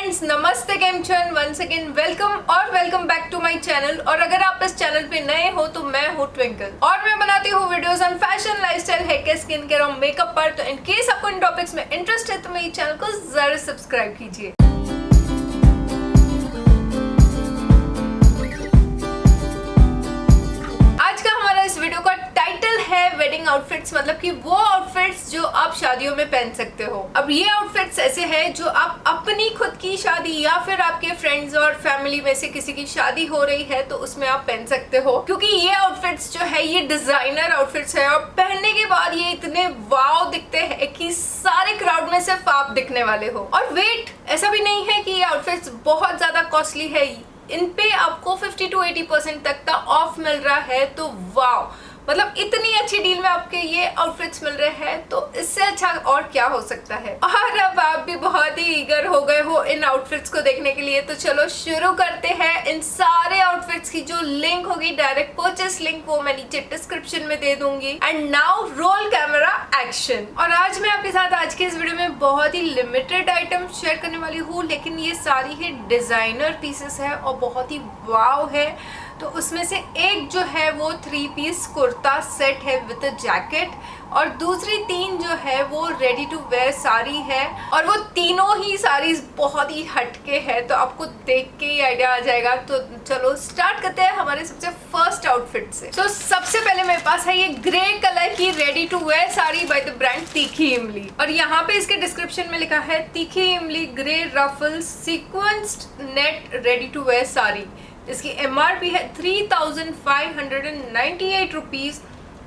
Friends, नमस्ते, केम छन, once again welcome back to my channel. और अगर आप इस चैनल पे नए हो तो मैं हूँ ट्विंकल और मैं बनाती हूँ videos on fashion, lifestyle, hair care, skin care और मेकअप पर। तो इन केस आपको इन टॉपिक्स में इंटरेस्ट है तो मेरे चैनल को जरूर सब्सक्राइब कीजिए। आज का हमारा इस वीडियो का टाइटल है वेडिंग आउटफिट्स, मतलब कि वो आउटफिट्स जो आप शादियों में पहन सकते हो। अब ये आउटफिट्स ऐसे हैं जो आप अपनी खुद की शादी या फिर आपके फ्रेंड्स और फैमिली में से किसी की शादी हो रही है तो उसमें आप पहन सकते हो, क्योंकि ये आउटफिट्स जो है ये डिजाइनर आउटफिट्स है और पहनने के बाद ये इतने वाव दिखते हैं कि सारे क्राउड में सिर्फ आप दिखने वाले हो। और वेट, ऐसा भी नहीं है कि ये आउटफिट्स बहुत ज्यादा कॉस्टली है, इन पे आपको 50 to 80% तक का ऑफ मिल रहा है। तो वाव, मतलब इतनी अच्छी डील में आपके ये आउटफिट्स मिल रहे हैं, तो इससे अच्छा और क्या हो सकता है। और अब आप भी बहुत ही ईगर हो गए हो इन आउटफिट्स को देखने के लिए, तो चलो शुरू करते हैं। इन सारे आउटफिट्स की जो लिंक होगी, डायरेक्ट परचेस लिंक, वो मैं नीचे डिस्क्रिप्शन में दे दूंगी। And now roll camera action. और आज मैं आपके साथ आज के इस वीडियो में बहुत ही लिमिटेड आइटम शेयर करने वाली हूँ, लेकिन ये सारी ही डिजाइनर पीसेस है और बहुत ही वाव है। तो उसमें से एक जो है वो 3 पीस कुर्ता सेट है विद जैकेट, और दूसरी 3 जो है वो रेडी टू वेयर साड़ी है। और वो तीनों ही साड़ीज बहुत ही हटके है, तो आपको देख के ही आइडिया आ जाएगा। तो चलो स्टार्ट करते हैं हमारे सबसे फर्स्ट आउटफिट से। तो सबसे पहले मेरे पास है ये ग्रे कलर की ready to wear sari by the brand Tikhi Imli. और यहाँ पे इसके डिस्क्रिप्शन में लिखा है Tikhi Imli grey ruffles sequenced net ready to wear sari. इसकी MRP है 3598 रुपीज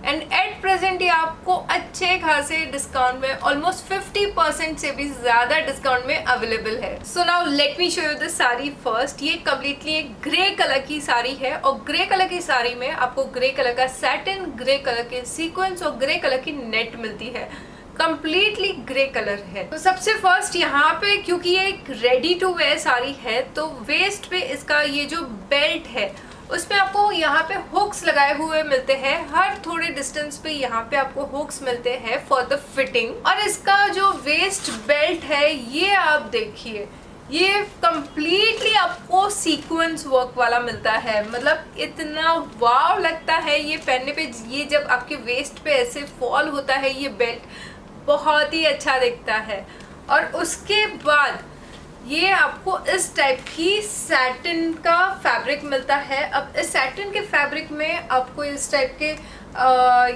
एंड एट प्रेजेंट ये आपको अच्छे खासे डिस्काउंट में, ऑलमोस्ट 50% से भी ज्यादा डिस्काउंट में अवेलेबल है। So now let me show you this sari first. ये कम्प्लीटली एक ग्रे कलर की साड़ी है और ग्रे कलर की साड़ी में आपको ग्रे कलर का सैटिन, ग्रे कलर के सीक्वेंस और ग्रे कलर की नेट मिलती है। कंप्लीटली ग्रे कलर है। तो सबसे फर्स्ट यहाँ पे, क्योंकि ये एक रेडी टू वेयर साड़ी है, तो वेस्ट पे इसका ये जो बेल्ट है उसमें आपको यहाँ पे हुक्स लगाए हुए मिलते हैं। हर थोड़े डिस्टेंस पे यहाँ पे आपको हुक्स मिलते हैं फॉर द फिटिंग। और इसका जो वेस्ट बेल्ट है ये आप देखिए, ये कंप्लीटली आपको सीक्वेंस वर्क वाला मिलता है। मतलब इतना वाव लगता है ये पहनने पे। ये जब आपके वेस्ट पे ऐसे फॉल होता है ये बेल्ट, बहुत ही अच्छा दिखता है। और उसके बाद ये आपको इस टाइप की सैटिन का फैब्रिक मिलता है। अब इस सैटिन के फैब्रिक में आपको इस टाइप के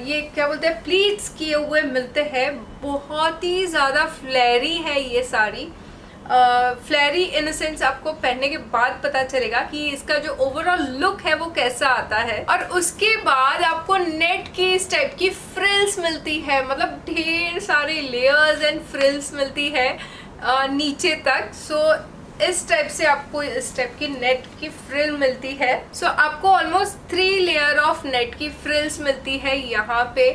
ये क्या बोलते हैं, प्लीट्स किए हुए मिलते हैं। बहुत ही ज़्यादा फ्लेरी है ये साड़ी। फ्लेरी इन द सेंस आपको पहनने के बाद पता चलेगा कि इसका जो ओवरऑल लुक है वो कैसा आता है। और उसके बाद आपको नेट की इस टाइप की फ्रिल्स मिलती है, मतलब ढेर सारी लेयर्स एंड फ्रिल्स मिलती है नीचे तक। सो इस टाइप से आपको इस टाइप की नेट की फ्रिल मिलती है। सो आपको ऑलमोस्ट 3 लेयर ऑफ नेट की फ्रिल्स मिलती है। यहाँ पे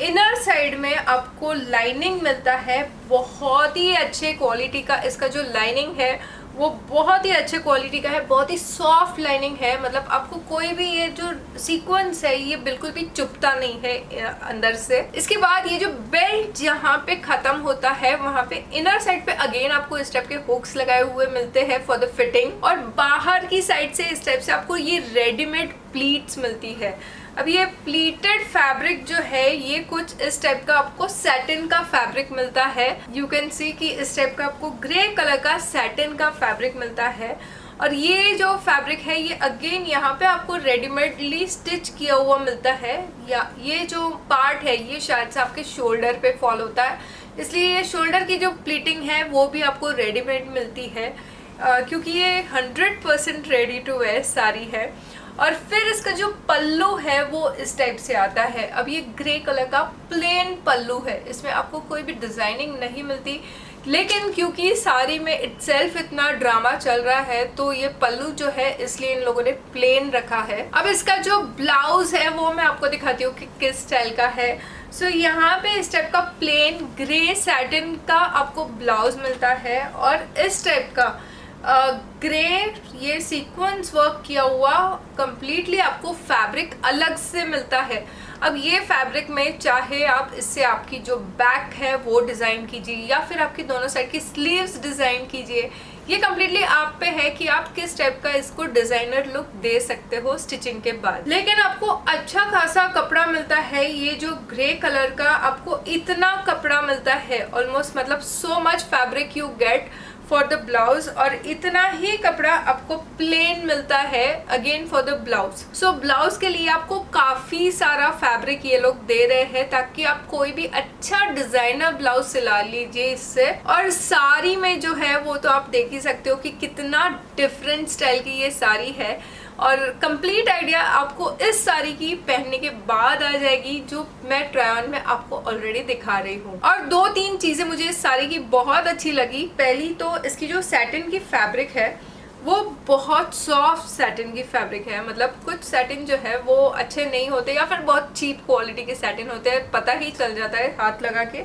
इनर साइड में आपको लाइनिंग मिलता है, बहुत ही अच्छे क्वालिटी का। इसका जो लाइनिंग है वो बहुत ही अच्छे क्वालिटी का है, बहुत ही सॉफ्ट लाइनिंग है। मतलब आपको कोई भी ये जो सीक्वेंस है ये बिल्कुल भी चुभता नहीं है अंदर से। इसके बाद ये जो बेल्ट जहाँ पे खत्म होता है वहाँ पे इनर साइड पे अगेन आपको इस टाइप के हुक्स लगाए हुए मिलते हैं फॉर द फिटिंग। और बाहर की साइड से इस टाइप से आपको ये रेडीमेड प्लीट्स मिलती है। अब ये प्लीटेड फैब्रिक जो है ये कुछ इस टाइप का आपको सैटिन का फैब्रिक मिलता है। यू कैन सी कि इस टाइप का आपको ग्रे कलर का सैटिन का फैब्रिक मिलता है। और ये जो फैब्रिक है ये अगेन यहाँ पे आपको रेडीमेडली स्टिच किया हुआ मिलता है। या ये जो पार्ट है ये शायद से आपके शोल्डर पे फॉल होता है, इसलिए ये शोल्डर की जो प्लीटिंग है वो भी आपको रेडीमेड मिलती है, क्योंकि ये 100% रेडी टू वेयर साड़ी है। और फिर इसका जो पल्लू है वो इस टाइप से आता है। अब ये ग्रे कलर का प्लेन पल्लू है, इसमें आपको कोई भी डिजाइनिंग नहीं मिलती, लेकिन क्योंकि साड़ी में इटसेल्फ इतना ड्रामा चल रहा है तो ये पल्लू जो है इसलिए इन लोगों ने प्लेन रखा है। अब इसका जो ब्लाउज है वो मैं आपको दिखाती हूँ कि किस स्टाइल का है। सो यहाँ पे इस टाइप का प्लेन ग्रे सैटिन का आपको ब्लाउज मिलता है और इस टाइप का ग्रे ये सीक्वेंस वर्क किया हुआ कंप्लीटली आपको फैब्रिक अलग से मिलता है। अब ये फैब्रिक में चाहे आप इससे आपकी जो बैक है वो डिज़ाइन कीजिए या फिर आपकी दोनों साइड की स्लीव्स डिज़ाइन कीजिए, ये कम्प्लीटली आप पे है कि आप किस टाइप का इसको डिजाइनर लुक दे सकते हो स्टिचिंग के बाद। लेकिन आपको अच्छा खासा कपड़ा मिलता है। ये जो ग्रे कलर का आपको इतना कपड़ा मिलता है, ऑलमोस्ट मतलब so much fabric you get for the blouse, और इतना ही कपड़ा आपको प्लेन मिलता है again for the blouse. So blouse के लिए आपको काफी सारा फैब्रिक ये लोग दे रहे हैं ताकि आप कोई भी अच्छा डिजाइनर ब्लाउज सिला लीजिए इससे। और साड़ी में जो है वो तो आप देख ही सकते हो कि कितना डिफरेंट स्टाइल की ये साड़ी है, और कंप्लीट आइडिया आपको इस साड़ी की पहनने के बाद आ जाएगी जो मैं ट्राई ऑन में आपको ऑलरेडी दिखा रही हूँ। और 2-3 चीजें मुझे इस साड़ी की बहुत अच्छी लगी। पहली तो इसकी जो सैटिन की फैब्रिक है वो बहुत सॉफ्ट सैटिन की फैब्रिक है। मतलब कुछ सैटिन जो है वो अच्छे नहीं होते या फिर बहुत चीप क्वालिटी के सैटिन होते हैं, पता ही चल जाता है हाथ लगा के।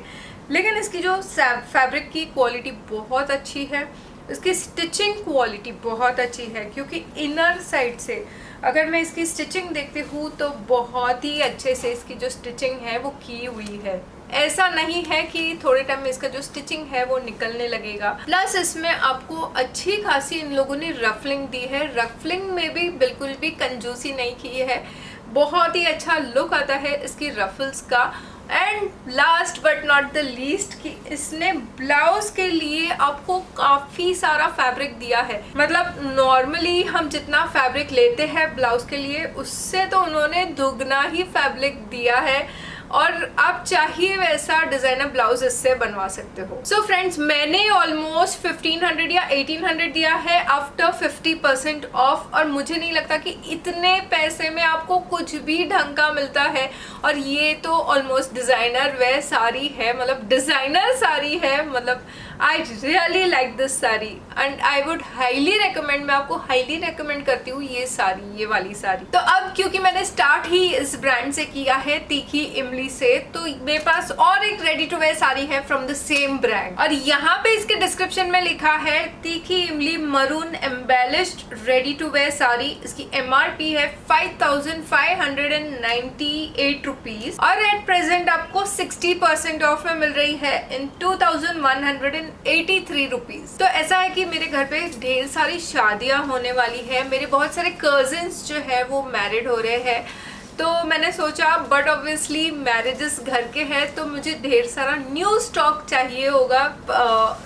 लेकिन इसकी जो फैब्रिक की क्वालिटी बहुत अच्छी है, इसकी स्टिचिंग क्वालिटी बहुत अच्छी है, क्योंकि इनर साइड से अगर मैं इसकी स्टिचिंग देखती हूँ तो बहुत ही अच्छे से इसकी जो स्टिचिंग है वो की हुई है। ऐसा नहीं है कि थोड़े टाइम में इसका जो स्टिचिंग है वो निकलने लगेगा। प्लस इसमें आपको अच्छी खासी इन लोगों ने रफलिंग दी है। रफलिंग में भी बिल्कुल भी कंजूसी नहीं की है, बहुत ही अच्छा लुक आता है इसकी रफल्स का। And last but not the least कि इसने ब्लाउज के लिए आपको काफी सारा फैब्रिक दिया है। मतलब नॉर्मली हम जितना फैब्रिक लेते हैं ब्लाउज के लिए उससे तो उन्होंने दुगना ही फैब्रिक दिया है, और आप चाहिए वैसा डिजाइनर ब्लाउज इससे बनवा सकते हो। सो फ्रेंड्स, मैंने ऑलमोस्ट 1500 या 1800 दिया है आफ्टर 50% ऑफ, और मुझे नहीं लगता कि इतने पैसे में आपको कुछ भी ढंग का मिलता है। और ये तो ऑलमोस्ट डिजाइनर वे साड़ी है, मतलब डिजाइनर साड़ी है। मतलब I really like this sari and I would highly recommend, मैं आपको हाईली रिकमेंड करती हूँ ये साड़ी, ये वाली साड़ी। तो अब क्योंकि मैंने स्टार्ट ही इस ब्रांड से किया है, तीखी इमली से, तो मेरे पास और एक रेडी टू वेयर साड़ी है फ्रॉम द सेम ब्रांड, और यहाँ पे इसके डिस्क्रिप्शन में लिखा है Tikhi Imli maroon embellished ready to wear sari. इसकी MRP है 5598 रुपीज, और एट प्रेजेंट आपको 60% ऑफ में मिल रही है इन 2183 रुपीज। तो ऐसा है कि मेरे घर पे ढेर सारी शादियां होने वाली है, मेरे बहुत सारे कजिन्स जो है वो मैरिड हो रहे हैं, तो मैंने सोचा बट ऑब्वियसली मैरिजेस घर के हैं तो मुझे ढेर सारा न्यू स्टॉक चाहिए होगा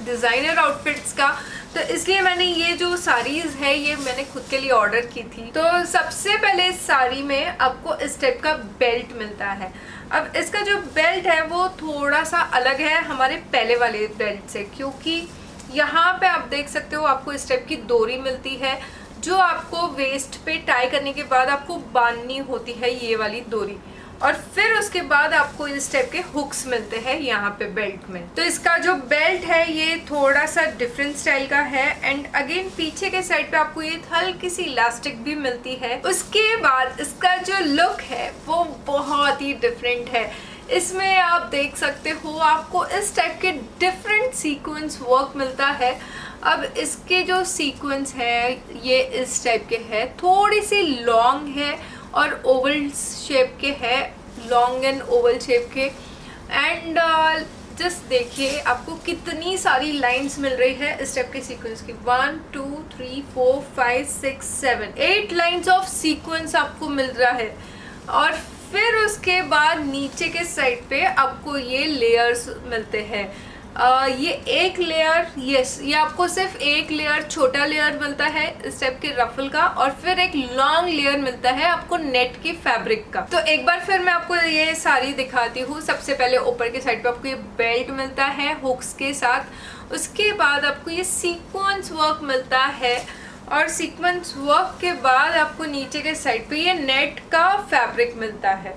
डिज़ाइनर आउटफिट्स का, तो इसलिए मैंने ये जो साड़ीज़ है ये मैंने खुद के लिए ऑर्डर की थी। तो सबसे पहले इस साड़ी में आपको इस टाइप का बेल्ट मिलता है। अब इसका जो बेल्ट है वो थोड़ा सा अलग है हमारे पहले वाले बेल्ट से, क्योंकि यहाँ पे आप देख सकते हो आपको इस टाइप की डोरी मिलती है जो आपको वेस्ट पे टाई करने के बाद आपको बांधनी होती है, ये वाली डोरी, और फिर उसके बाद आपको इस टाइप के हुक्स मिलते हैं यहाँ पे बेल्ट में। तो इसका जो बेल्ट है ये थोड़ा सा डिफरेंट स्टाइल का है, एंड अगेन पीछे के साइड पे आपको ये हल्की सी इलास्टिक भी मिलती है। उसके बाद इसका जो लुक है वो बहुत ही डिफरेंट है। इसमें आप देख सकते हो आपको इस टाइप के डिफरेंट सीक्वेंस वर्क मिलता है। अब इसके जो सीक्वेंस है ये इस टाइप के है, थोड़ी सी लॉन्ग है और ओवल शेप के है, लॉन्ग एंड ओवल शेप के। एंड जस्ट देखिए आपको कितनी सारी लाइंस मिल रही है इस टाइप के सीक्वेंस की। 1 2 3 4 5 6 7 8 लाइंस ऑफ सीक्वेंस आपको मिल रहा है। और फिर उसके बाद नीचे के साइड पे आपको ये लेयर्स मिलते हैं। ये एक लेयर, ये आपको सिर्फ एक लेयर, छोटा लेयर मिलता है इस टाइप के रफल का, और फिर एक लॉन्ग लेयर मिलता है आपको नेट की फैब्रिक का। तो एक बार फिर मैं आपको ये साड़ी दिखाती हूँ। सबसे पहले ऊपर के साइड पे आपको ये बेल्ट मिलता है हुक्स के साथ, उसके बाद आपको ये सीक्वेंस वर्क मिलता है, और सीक्वेंस वर्क के बाद आपको नीचे के साइड पे ये नेट का फैब्रिक मिलता है।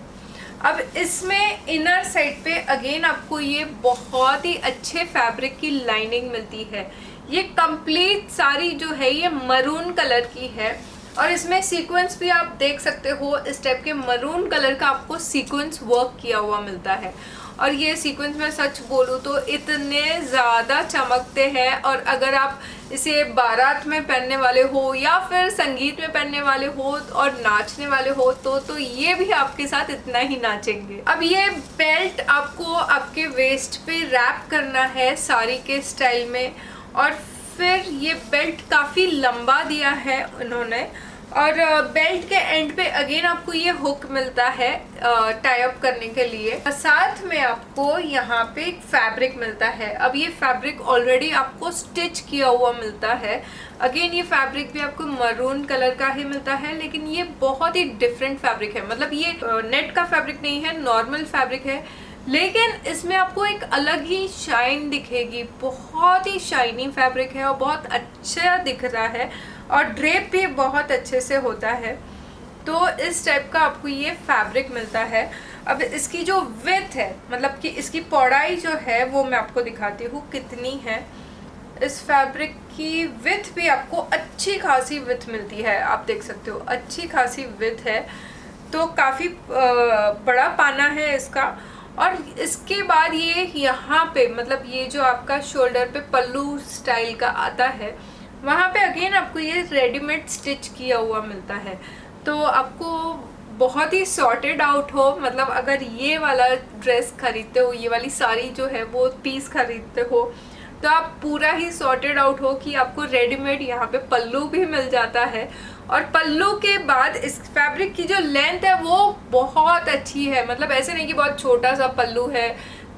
अब इसमें इनर साइड पे अगेन आपको ये बहुत ही अच्छे फैब्रिक की लाइनिंग मिलती है। ये कंप्लीट साड़ी जो है ये मरून कलर की है, और इसमें सीक्वेंस भी आप देख सकते हो इस टाइप के मरून कलर का आपको सीक्वेंस वर्क किया हुआ मिलता है। और ये सीक्वेंस में सच बोलूँ तो इतने ज़्यादा चमकते हैं। और अगर आप इसे बारात में पहनने वाले हो या फिर संगीत में पहनने वाले हो और नाचने वाले हो तो ये भी आपके साथ इतना ही नाचेंगे। अब ये बेल्ट आपको आपके वेस्ट पे रैप करना है साड़ी के स्टाइल में, और फिर ये बेल्ट काफ़ी लंबा दिया है उन्होंने, और बेल्ट के एंड पे अगेन आपको ये हुक मिलता है टाई अप करने के लिए। साथ में आपको यहाँ पे एक फैब्रिक मिलता है। अब ये फैब्रिक ऑलरेडी आपको स्टिच किया हुआ मिलता है। अगेन ये फैब्रिक भी आपको मरून कलर का ही मिलता है, लेकिन ये बहुत ही डिफरेंट फैब्रिक है। मतलब ये नेट का फैब्रिक नहीं है, नॉर्मल फैब्रिक है, लेकिन इसमें आपको एक अलग ही शाइन दिखेगी। बहुत ही शाइनी फैब्रिक है और बहुत अच्छा दिख रहा है, और ड्रेप भी बहुत अच्छे से होता है। तो इस टाइप का आपको ये फैब्रिक मिलता है। अब इसकी जो विड्थ है, मतलब कि इसकी चौड़ाई जो है वो मैं आपको दिखाती हूँ कितनी है। इस फैब्रिक की विड्थ भी आपको अच्छी खासी विड्थ मिलती है, आप देख सकते हो अच्छी खासी विड्थ है। तो काफ़ी बड़ा पाना है इसका। और इसके बाद ये यहाँ पे, मतलब ये जो आपका शोल्डर पे पल्लू स्टाइल का आता है, वहाँ पे अगेन आपको ये रेडीमेड स्टिच किया हुआ मिलता है। तो आपको बहुत ही सॉर्टेड आउट हो, मतलब अगर ये वाला ड्रेस खरीदते हो, ये वाली साड़ी जो है वो पीस खरीदते हो, तो आप पूरा ही सॉर्टेड आउट हो कि आपको रेडीमेड यहाँ पे पल्लू भी मिल जाता है। और पल्लू के बाद इस फैब्रिक की जो लेंथ है वो बहुत अच्छी है। मतलब ऐसे नहीं कि बहुत छोटा सा पल्लू है,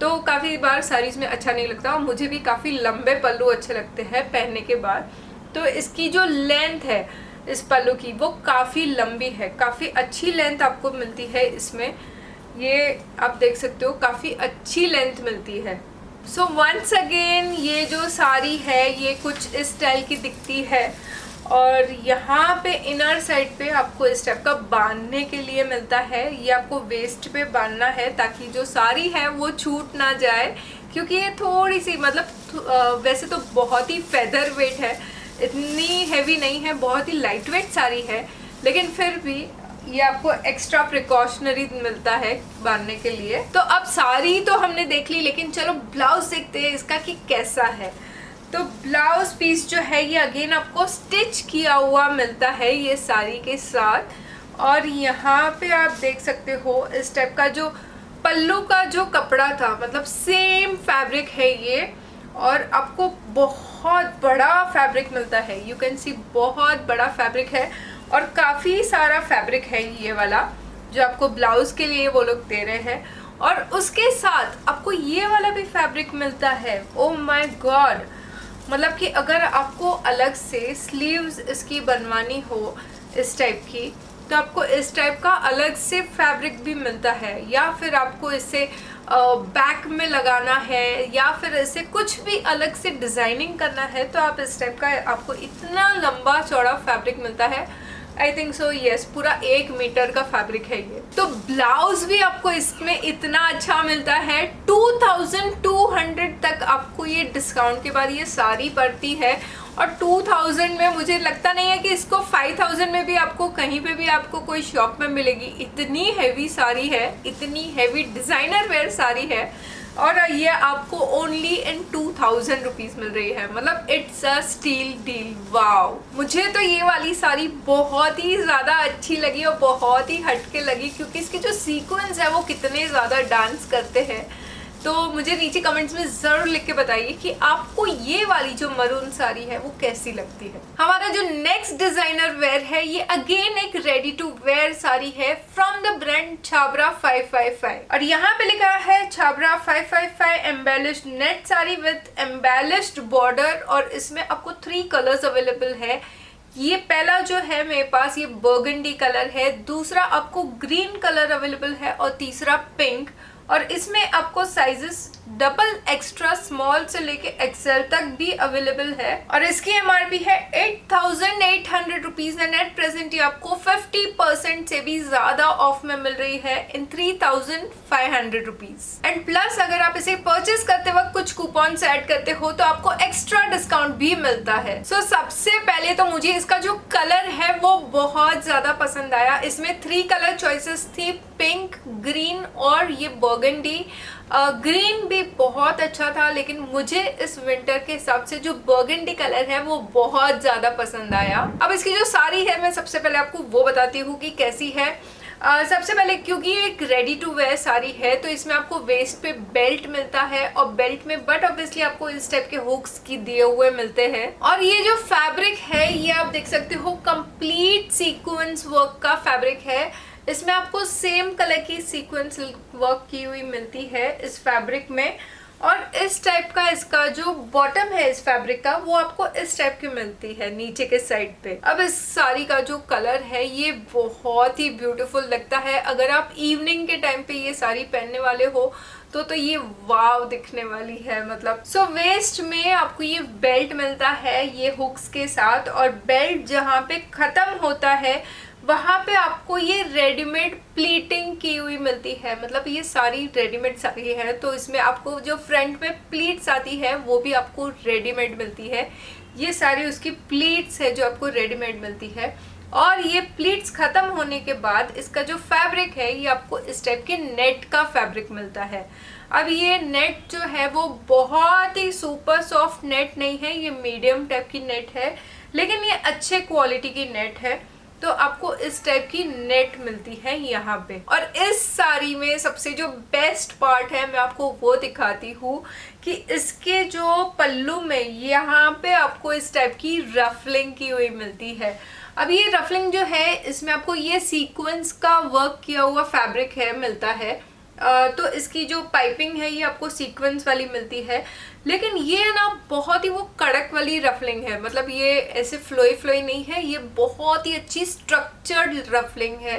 तो काफ़ी बार साड़ीज़ में अच्छा नहीं लगता, और मुझे भी काफ़ी लंबे पल्लू अच्छे लगते हैं पहनने के बाद। तो इसकी जो लेंथ है इस पल्लू की वो काफ़ी लंबी है, काफ़ी अच्छी लेंथ आपको मिलती है इसमें। ये आप देख सकते हो काफ़ी अच्छी लेंथ मिलती है। सो वंस अगेन ये जो साड़ी है ये कुछ इस स्टाइल की दिखती है, और यहाँ पे इनर साइड पे आपको इस टाइप का बांधने के लिए मिलता है। ये आपको वेस्ट पे बांधना है ताकि जो साड़ी है वो छूट ना जाए, क्योंकि ये थोड़ी सी, मतलब वैसे तो बहुत ही फेदर वेट है, इतनी हैवी नहीं है, बहुत ही लाइट वेट साड़ी है, लेकिन फिर भी ये आपको एक्स्ट्रा प्रिकॉशनरी मिलता है बांधने के लिए। तो अब साड़ी तो हमने देख ली, लेकिन चलो ब्लाउज देखते हैं इसका कि कैसा है। तो ब्लाउज पीस जो है ये अगेन आपको स्टिच किया हुआ मिलता है ये साड़ी के साथ, और यहाँ पे आप देख सकते हो इस टाइप का जो पल्लू का जो कपड़ा था, मतलब सेम फैब्रिक है ये, और आपको बहुत बड़ा फैब्रिक मिलता है। यू कैन सी बहुत बड़ा फैब्रिक है, और काफ़ी सारा फैब्रिक है ये वाला जो आपको ब्लाउज के लिए वो लोग दे रहे हैं। और उसके साथ आपको ये वाला भी फैब्रिक मिलता है। ओह माय गॉड, मतलब कि अगर आपको अलग से स्लीव्स इसकी बनवानी हो इस टाइप की, तो आपको इस टाइप का अलग से फैब्रिक भी मिलता है, या फिर आपको इसे बैक में लगाना है, या फिर इसे कुछ भी अलग से डिज़ाइनिंग करना है, तो आप इस टाइप का आपको इतना लंबा चौड़ा फैब्रिक मिलता है। आई थिंक सो यस, पूरा 1 मीटर का फैब्रिक है ये। तो ब्लाउज भी आपको इसमें इतना अच्छा मिलता है। 2200 तक आपको ये डिस्काउंट के बाद ये साड़ी पड़ती है, और 2000 में मुझे लगता नहीं है कि इसको 5000 में भी आपको कहीं पे भी आपको कोई शॉप में मिलेगी। इतनी हैवी साड़ी है, इतनी हैवी डिज़ाइनर वेयर साड़ी है, और ये आपको ओनली इन 2000 रुपीज़ मिल रही है। मतलब it's a steal deal. Wow, मुझे तो ये वाली साड़ी बहुत ही ज़्यादा अच्छी लगी और बहुत ही हटके लगी, क्योंकि इसके जो सीक्वेंस है वो कितने ज़्यादा डांस करते हैं। तो मुझे नीचे कमेंट्स में ज़रूर लिख के बताइए कि आपको ये वाली जो मरून साड़ी है वो कैसी लगती है। हमारा जो नेक्स्ट डिजाइनर वेयर है ये अगेन एक रेडी टू वेयर साड़ी है फ्रॉम द ब्रांड छाबरा 555, और यहाँ पे लिखा है Chhabra 555 embellished net sari with embellished border, और इसमें आपको 3 कलर्स अवेलेबल है। ये पहला जो है मेरे पास ये बर्गंडी कलर है, दूसरा आपको ग्रीन कलर अवेलेबल है, और तीसरा पिंक। और इसमें आपको साइजेस डबल एक्स्ट्रा स्मॉल से लेके एक्सेल तक भी अवेलेबल है, और इसकी एमआरपी है 8800 रुपीज एंड एट प्रेजेंट ये आपको 50% से भी ज्यादा ऑफ में मिल रही है इन 3500 रुपीज। एंड प्लस अगर आप इसे परचेस करते वक्त कुछ कूपन ऐड करते हो तो आपको एक्स्ट्रा डिस्काउंट भी मिलता है। सो सबसे पहले तो मुझे इसका जो कलर है वो बहुत ज्यादा पसंद आया। इसमें 3 कलर चॉइसेस थी, पिंक, ग्रीन और ये बर्गंडी। ग्रीन भी बहुत अच्छा था, लेकिन मुझे इस विंटर के हिसाब से जो बर्गंडी कलर है वो बहुत ज्यादा पसंद आया। अब इसकी जो साड़ी है मैं सबसे पहले आपको वो बताती हूँ कि कैसी है। सबसे पहले क्योंकि ये एक रेडी टू वेयर साड़ी है तो इसमें आपको वेस्ट पे बेल्ट मिलता है, और बेल्ट में बट ऑब्वियसली आपको इस टाइप के हुक्स की दिए हुए मिलते हैं। और ये जो फैब्रिक है ये आप देख सकते हो कंप्लीट सीक्वेंस वर्क का फैब्रिक है। इसमें आपको सेम कलर की सीक्वेंस वर्क की हुई मिलती है इस फैब्रिक में, और इस टाइप का इसका जो बॉटम है इस फैब्रिक का वो आपको इस टाइप की मिलती है नीचे के साइड पे। अब इस साड़ी का जो कलर है ये बहुत ही ब्यूटीफुल लगता है। अगर आप इवनिंग के टाइम पे ये साड़ी पहनने वाले हो तो ये वाव दिखने वाली है। मतलब सो वेस्ट में आपको ये बेल्ट मिलता है ये हुक्स के साथ, और बेल्ट जहाँ पे खत्म होता है वहां पे आपको ये रेडीमेड प्लीटिंग की हुई मिलती है। मतलब ये सारी रेडीमेड साड़ी है तो इसमें आपको जो फ्रंट में प्लीट्स आती है वो भी आपको रेडीमेड मिलती है। ये सारी उसकी प्लीट्स है जो आपको रेडीमेड मिलती है, और ये प्लीट्स खत्म होने के बाद इसका जो फैब्रिक है ये आपको इस टाइप के नेट का फैब्रिक मिलता है। अब ये नेट जो है वो बहुत ही सुपर सॉफ्ट नेट नहीं है, ये मीडियम टाइप की नेट है, लेकिन ये अच्छे क्वालिटी की नेट है। तो आपको इस टाइप की नेट मिलती है यहाँ पे। और इस साड़ी में सबसे जो बेस्ट पार्ट है मैं आपको वो दिखाती हूँ कि इसके जो पल्लू में यहाँ पे आपको इस टाइप की रफलिंग की हुई मिलती है। अब ये रफलिंग जो है इसमें आपको ये सीक्वेंस का वर्क किया हुआ फैब्रिक है मिलता है। तो इसकी जो पाइपिंग है ये आपको सीक्वेंस वाली मिलती है, लेकिन ये ना बहुत ही वो कड़क वाली रफलिंग है। मतलब ये ऐसे फ्लोई नहीं है, ये बहुत ही अच्छी स्ट्रक्चर्ड रफलिंग है।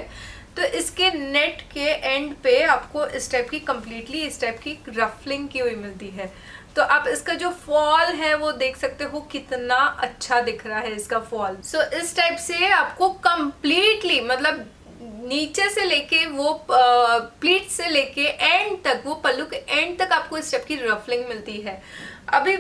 तो इसके नेट के एंड पे आपको इस टाइप की कंप्लीटली इस टाइप की रफलिंग की हुई मिलती है। तो आप इसका जो फॉल है वो देख सकते हो कितना अच्छा दिख रहा है इसका फॉल। सो इस टाइप से आपको कंप्लीटली मतलब नीचे से लेके वो प्लीट से लेके एंड तक, वो पल्लू के एंड तक आपको इस टाइप की रफलिंग मिलती है। अभी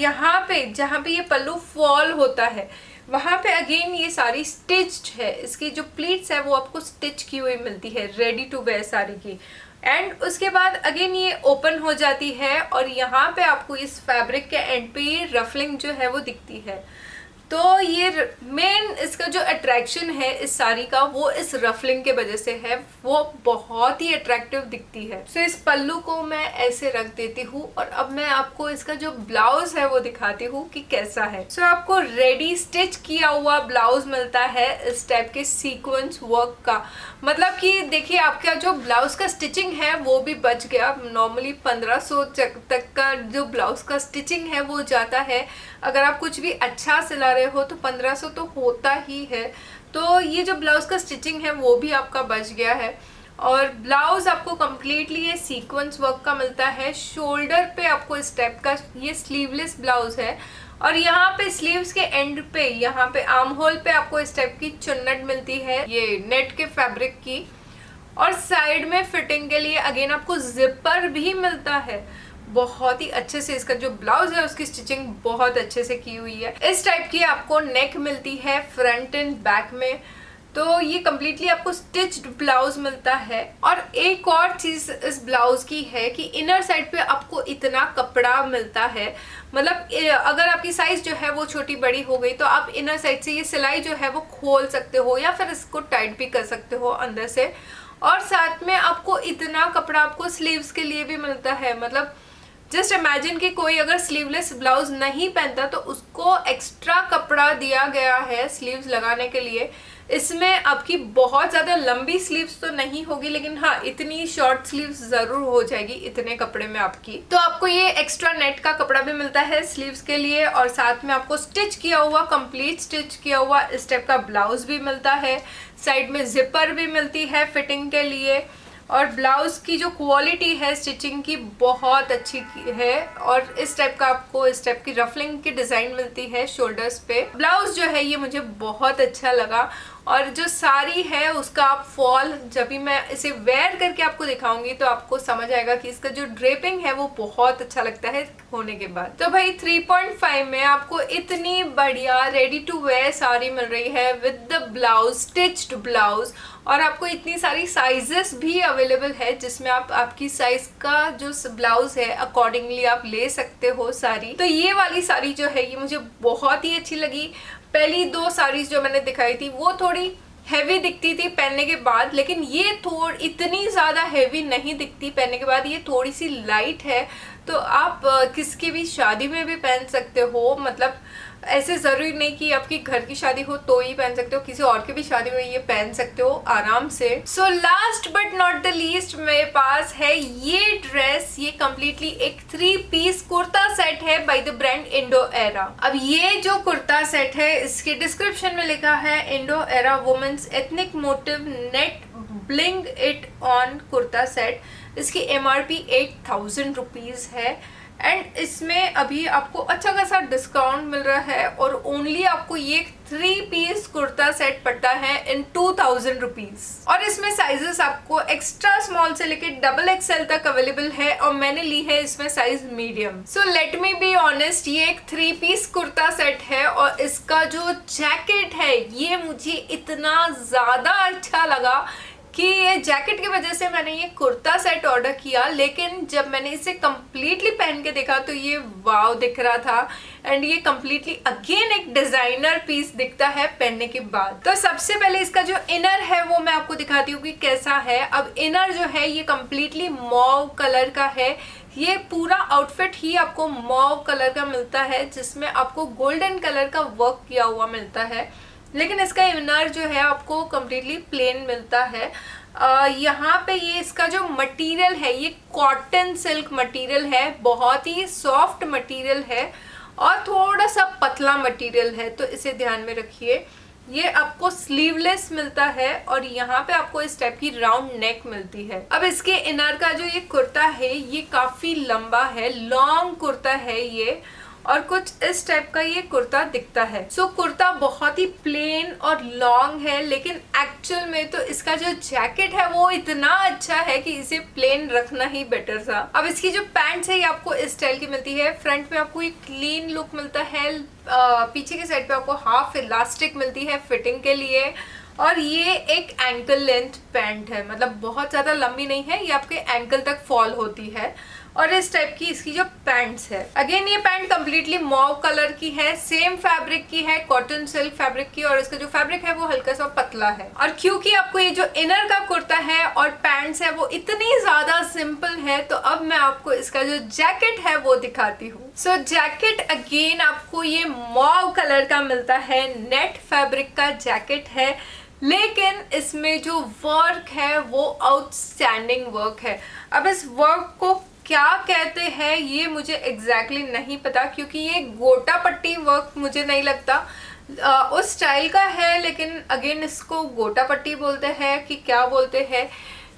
यहाँ पे जहाँ पे ये पल्लू फॉल होता है वहां पे अगेन ये सारी स्टिच्ड है। इसकी जो प्लीट्स है वो आपको स्टिच की हुई मिलती है रेडी टू वेयर साड़ी की। एंड उसके बाद अगेन ये ओपन हो जाती है और यहाँ पे आपको इस फैब्रिक के एंड पे ये रफलिंग जो है वो दिखती है। तो ये मेन इसका जो अट्रैक्शन है इस साड़ी का वो इस रफलिंग के वजह से है, वो बहुत ही अट्रैक्टिव दिखती है। सो इस पल्लू को मैं ऐसे रख देती हूँ और अब मैं आपको इसका जो ब्लाउज है वो दिखाती हूँ कि कैसा है। सो आपको रेडी स्टिच किया हुआ ब्लाउज मिलता है इस टाइप के सीक्वेंस वर्क का। मतलब कि देखिए आपका जो ब्लाउज का स्टिचिंग है वो भी बच गया। नॉर्मली 1500 तक का जो ब्लाउज का स्टिचिंग है वो जाता है। अगर आप कुछ भी अच्छा सिला रहे हो तो 1500 तो होता ही है। तो ये जो ब्लाउज का स्टिचिंग है वो भी आपका बच गया है। और ब्लाउज आपको कम्प्लीटली ये सीक्वेंस वर्क का मिलता है। शोल्डर पे आपको इस टाइप का ये स्लीवलेस ब्लाउज है और यहाँ पे स्लीव्स के एंड पे यहाँ पे आर्म होल पे आपको इस टाइप की चुन्नट मिलती है ये नेट के फैब्रिक की। और साइड में फिटिंग के लिए अगेन आपको जिपर भी मिलता है। बहुत ही अच्छे से इसका जो ब्लाउज है उसकी स्टिचिंग बहुत अच्छे से की हुई है। इस टाइप की आपको नेक मिलती है फ्रंट एंड बैक में। तो ये कम्प्लीटली आपको स्टिच्ड ब्लाउज मिलता है। और एक और चीज इस ब्लाउज की है कि इनर साइड पे आपको इतना कपड़ा मिलता है। मतलब अगर आपकी साइज जो है वो छोटी बड़ी हो गई तो आप इनर साइड से ये सिलाई जो है वो खोल सकते हो या फिर इसको टाइट भी कर सकते हो अंदर से। और साथ में आपको इतना कपड़ा आपको स्लीव्स के लिए भी मिलता है। मतलब जस्ट इमेजिन कि कोई अगर स्लीवलेस ब्लाउज नहीं पहनता तो उसको एक्स्ट्रा कपड़ा दिया गया है स्लीव्स लगाने के लिए। इसमें आपकी बहुत ज़्यादा लंबी स्लीव्स तो नहीं होगी, लेकिन हाँ इतनी शॉर्ट स्लीव्स ज़रूर हो जाएगी इतने कपड़े में आपकी। तो आपको ये एक्स्ट्रा नेट का कपड़ा भी मिलता है स्लीव्स के लिए और साथ में आपको स्टिच किया हुआ कंप्लीट स्टिच किया हुआ इस टाइप का ब्लाउज भी मिलता है। साइड में जिपर भी मिलती है फिटिंग के लिए। और ब्लाउज की जो क्वालिटी है स्टिचिंग की बहुत अच्छी है। और इस टाइप का आपको इस टाइप की रफलिंग की डिजाइन मिलती है शोल्डर्स पे। ब्लाउज जो है ये मुझे बहुत अच्छा लगा और जो साड़ी है उसका आप फॉल, जब भी मैं इसे वेयर करके आपको दिखाऊंगी तो आपको समझ आएगा कि इसका जो ड्रेपिंग है वो बहुत अच्छा लगता है होने के बाद। तो भाई 3.5 में आपको इतनी बढ़िया रेडी टू वेयर साड़ी मिल रही है with the blouse, stitched blouse, और आपको इतनी सारी साइजेस भी अवेलेबल है जिसमें आप आपकी साइज का जो ब्लाउज है अकॉर्डिंगली आप ले सकते हो साड़ी। तो ये वाली साड़ी जो है ये मुझे बहुत ही अच्छी लगी। पहली दो साड़ीज जो मैंने दिखाई थी वो थोड़ी हैवी दिखती थी पहनने के बाद, लेकिन ये इतनी ज़्यादा हैवी नहीं दिखती पहनने के बाद, ये थोड़ी सी लाइट है। तो आप किसकी भी शादी में भी पहन सकते हो, मतलब ऐसे ज़रूरी नहीं कि आपकी घर की शादी हो तो ही पहन सकते हो, किसी और की भी शादी में ये पहन सकते हो आराम से। So last but not the least मेरे पास है ये ड्रेस। ये कम्प्लीटली एक 3 पीस कुर्ता सेट है bye the brand Indo era. अब ये जो कुर्ता सेट है इसके डिस्क्रिप्शन में लिखा है Indo Era women's ethnic motif net bling it on kurta set. इसकी MRP 8000 रुपीज़ है एंड इसमें अभी आपको अच्छा खासा डिस्काउंट मिल रहा है और ओनली आपको ये 3 पीस कुर्ता सेट पड़ता है इन 2000 रुपीज। और इसमें साइजेस आपको एक्स्ट्रा स्मॉल से लेके XXL तक अवेलेबल है और मैंने ली है इसमें size medium. So let me be honest, ये एक 3 पीस कुर्ता सेट है और इसका जो जैकेट है ये मुझे इतना ज्यादा अच्छा लगा कि ये जैकेट की वजह से मैंने ये कुर्ता सेट ऑर्डर किया, लेकिन जब मैंने इसे कम्प्लीटली पहन के देखा तो ये वाव दिख रहा था एंड ये कम्प्लीटली अगेन एक डिजाइनर पीस दिखता है पहनने के बाद। तो सबसे पहले इसका जो इनर है वो मैं आपको दिखाती हूँ कि कैसा है। अब इनर जो है ये कम्प्लीटली मॉव कलर का है। ये पूरा आउटफिट ही आपको मॉव कलर का मिलता है जिसमें आपको गोल्डन कलर का वर्क किया हुआ मिलता है, लेकिन इसका इनर जो है आपको कम्प्लीटली प्लेन मिलता है। यहाँ पे ये इसका जो मटेरियल है ये कॉटन सिल्क मटेरियल है, बहुत ही सॉफ्ट मटेरियल है और थोड़ा सा पतला मटेरियल है, तो इसे ध्यान में रखिए। ये आपको स्लीवलेस मिलता है और यहाँ पे आपको इस टाइप की राउंड नेक मिलती है। अब इसके इनर का जो ये कुर्ता है ये काफी लंबा है, लॉन्ग कुर्ता है ये, और कुछ इस टाइप का ये कुर्ता दिखता है। सो कुर्ता बहुत ही प्लेन और लॉन्ग है, लेकिन एक्चुअल में तो इसका जो जैकेट है वो इतना अच्छा है कि इसे प्लेन रखना ही बेटर था। अब इसकी जो पैंट्स है ये आपको इस स्टाइल की मिलती है। फ्रंट में आपको एक क्लीन लुक मिलता है, पीछे के साइड पे आपको हाफ इलास्टिक मिलती है फिटिंग के लिए, और ये एक एंकल लेंथ पैंट है, मतलब बहुत ज्यादा लंबी नहीं है, ये आपके एंकल तक फॉल होती है। और इस टाइप की इसकी जो पैंट्स है, अगेन ये पैंट कम्प्लीटली मॉव कलर की है, सेम फैब्रिक की है, कॉटन सिल्क फैब्रिक की, और इसका जो फैब्रिक है वो हल्का सा पतला है। और क्योंकि आपको ये जो इनर का कुर्ता है और पैंट्स है वो इतनी ज्यादा सिंपल है, तो अब मैं आपको इसका जो जैकेट है वो दिखाती हूँ। सो जैकेट अगेन आपको ये मॉव कलर का मिलता है, नेट फैब्रिक का जैकेट है, लेकिन इसमें जो वर्क है वो आउटस्टैंडिंग वर्क है। अब इस वर्क को क्या कहते हैं ये मुझे एग्जैक्टली नहीं पता, क्योंकि ये गोटा पट्टी वर्क मुझे नहीं लगता उस स्टाइल का है, लेकिन अगेन इसको गोटा पट्टी बोलते हैं कि क्या बोलते हैं,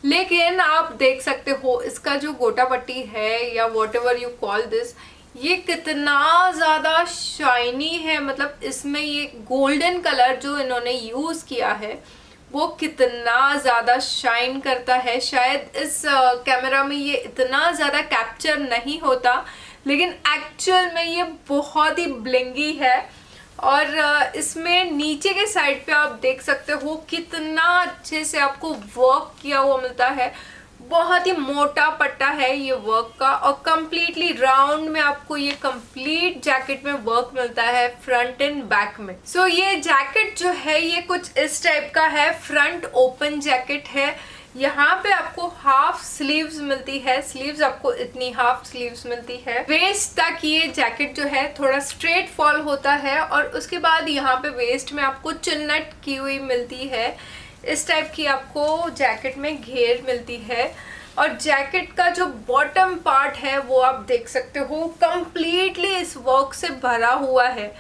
लेकिन आप देख सकते हो इसका जो गोटा पट्टी है या what ever you call this, ये कितना ज़्यादा शाइनी है। मतलब इसमें ये गोल्डन कलर जो इन्होंने यूज़ किया है वो कितना ज़्यादा शाइन करता है। शायद इस कैमरा में ये इतना ज़्यादा कैप्चर नहीं होता, लेकिन एक्चुअल में ये बहुत ही ब्लिंगी है। और इसमें नीचे के साइड पे आप देख सकते हो कितना अच्छे से आपको वर्क किया हुआ मिलता है। बहुत ही मोटा पट्टा है ये वर्क का, और कंप्लीटली राउंड में आपको ये कंप्लीट जैकेट में वर्क मिलता है फ्रंट एंड बैक में। सो ये जैकेट जो है ये कुछ इस टाइप का है, फ्रंट ओपन जैकेट है। यहाँ पे आपको हाफ स्लीव्स मिलती है, स्लीव्स आपको इतनी हाफ स्लीव्स मिलती है। वेस्ट तक ये जैकेट जो है थोड़ा स्ट्रेट फॉल होता है, और उसके बाद यहाँ पे वेस्ट में आपको चुन्नट की हुई मिलती है। इस टाइप की आपको जैकेट में घेर मिलती है, और जैकेट का जो बॉटम पार्ट है वो आप देख सकते हो कंप्लीटली इस वर्क से भरा हुआ है।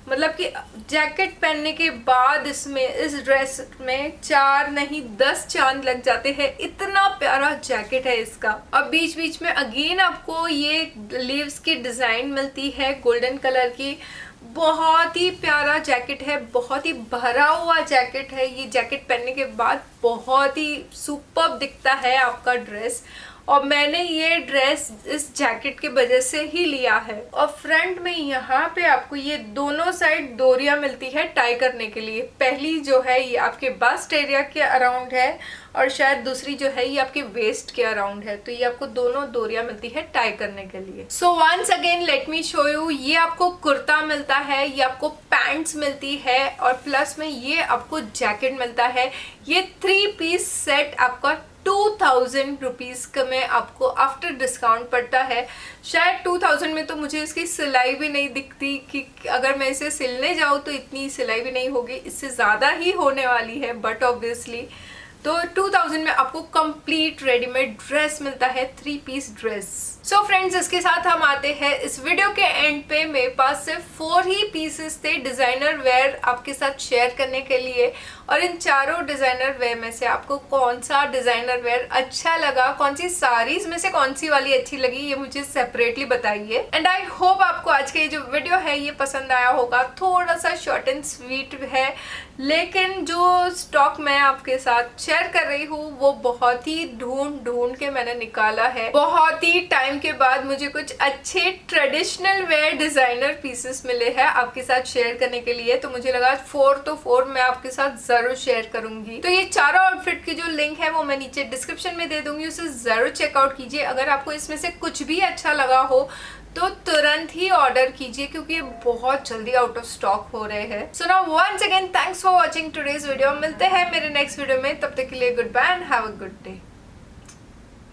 मतलब कि जैकेट पहनने के बाद इसमें इस ड्रेस में 4 नहीं 10 चांद लग जाते हैं, इतना प्यारा जैकेट है इसका। अब बीच बीच में अगेन आपको ये लीव्स की डिजाइन मिलती है गोल्डन कलर की, बहुत ही प्यारा जैकेट है, बहुत ही भरा हुआ जैकेट है। ये जैकेट पहनने के बाद बहुत ही सुपर्ब दिखता है आपका ड्रेस, और मैंने ये ड्रेस इस जैकेट के वजह से ही लिया है। और फ्रंट में यहाँ पे आपको ये दोनों साइड डोरियां मिलती है टाई करने के लिए। पहली जो है ये आपके बस्ट एरिया के अराउंड है, और शायद दूसरी जो है ये आपके वेस्ट के अराउंड है। तो ये आपको दोनों डोरियां मिलती है टाई करने के लिए। So once again let me show you, ये आपको कुर्ता मिलता है, ये आपको पैंट्स मिलती है, और प्लस में ये आपको जैकेट मिलता है। ये 3 पीस सेट आपका 2000 रुपीज़ का में आपको आफ्टर डिस्काउंट पड़ता है। शायद 2000 में तो मुझे इसकी सिलाई भी नहीं दिखती, कि अगर मैं इसे सिलने जाऊँ तो इतनी सिलाई भी नहीं होगी, इससे ज़्यादा ही होने वाली है, बट ऑब्वियसली तो 2000 में आपको कंप्लीट रेडीमेड ड्रेस मिलता है, 3 पीस ड्रेस। सो फ्रेंड्स, इसके साथ हम आते हैं इस वीडियो के एंड पे। मेरे पास सिर्फ 4 ही पीसेस थे डिजाइनर वेयर आपके साथ शेयर करने के लिए, और इन चारों डिजाइनर वेयर में से आपको कौन सा डिजाइनर वेयर अच्छा लगा, कौन सी साड़ीज में से कौन सी वाली अच्छी लगी, ये मुझे सेपरेटली बताइए। एंड आई होप आपको आज का ये जो वीडियो है ये पसंद आया होगा। थोड़ा सा शॉर्ट एंड स्वीट है, लेकिन जो स्टॉक मैं आपके साथ शेयर कर रही हूँ वो बहुत ही ढूंढ के मैंने निकाला है। बहुत ही टाइम के बाद मुझे कुछ अच्छे ट्रेडिशनल वेयर डिजाइनर पीसेस मिले हैं आपके साथ शेयर करने के लिए, तो मुझे लगा 4 मैं आपके साथ जरूर शेयर करूंगी। तो ये चारों आउटफिट की जो लिंक है वो मैं नीचे डिस्क्रिप्शन में दे दूंगी, उसे जरूर चेकआउट कीजिए। अगर आपको इसमें से कुछ भी अच्छा लगा हो तो तुरंत ही ऑर्डर कीजिए, क्योंकि ये बहुत जल्दी आउट ऑफ स्टॉक हो रहे हैं। So now once again thanks for watching today's video. मिलते हैं मेरे नेक्स्ट वीडियो में, तब तक के लिए good bye and have a good day.